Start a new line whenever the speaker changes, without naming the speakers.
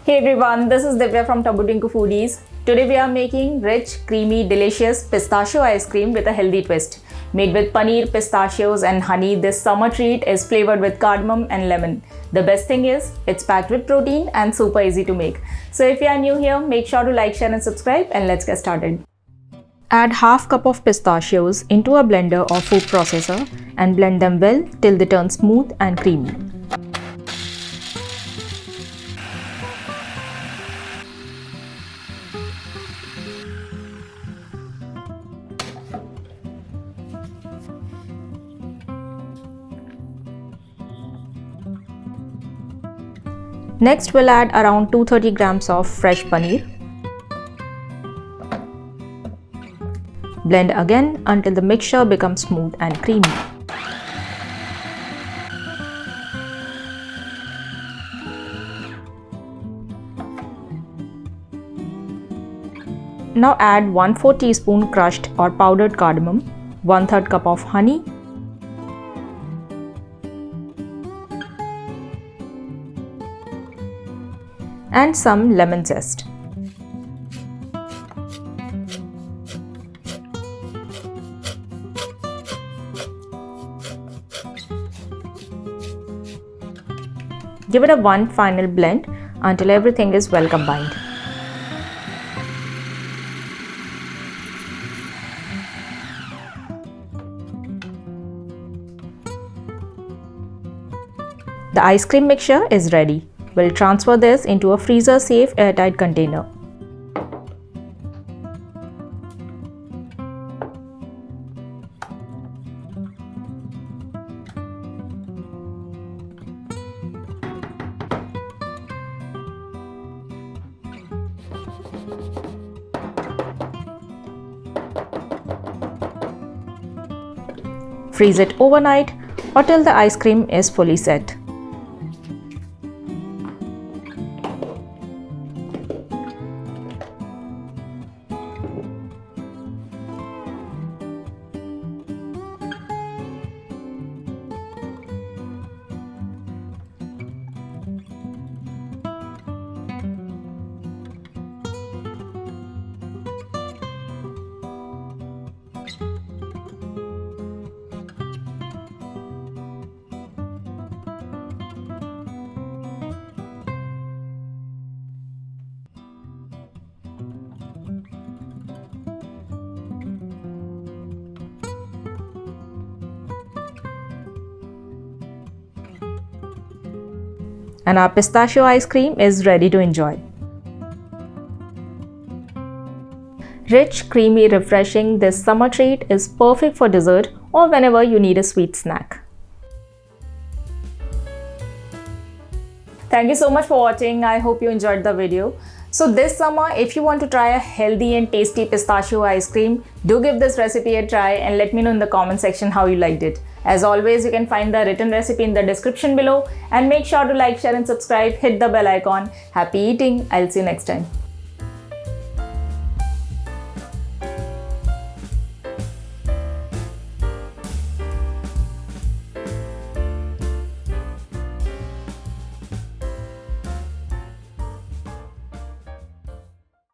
Hey everyone, this is Divya from Tabutinku Foodies. Today we are making rich, creamy, delicious pistachio ice cream with a healthy twist. Made with paneer, pistachios and honey, this summer treat is flavored with cardamom and lemon. The best thing is, it's packed with protein and super easy to make. So if you are new here, make sure to like, share and subscribe and let's get started. Add half cup of pistachios into a blender or food processor and blend them well till they turn smooth and creamy. Next, we'll add around 230 grams of fresh paneer. Blend again until the mixture becomes smooth and creamy. Now add 1/4 teaspoon crushed or powdered cardamom, 1/3 cup of honey, and some lemon zest. Give it a one final blend until everything is well combined. The ice cream mixture is ready. We'll transfer this into a freezer-safe airtight container. Freeze it overnight or till the ice cream is fully set. And our pistachio ice cream is ready to enjoy. Rich, creamy, refreshing, this summer treat is perfect for dessert or whenever you need a sweet snack. Thank you so much for watching. I hope you enjoyed the video. So this summer, if you want to try a healthy and tasty pistachio ice cream, do give this recipe a try and let me know in the comment section how you liked it. As always, you can find the written recipe in the description below and make sure to like, share and subscribe. Hit the bell icon. Happy eating. I'll see you next time.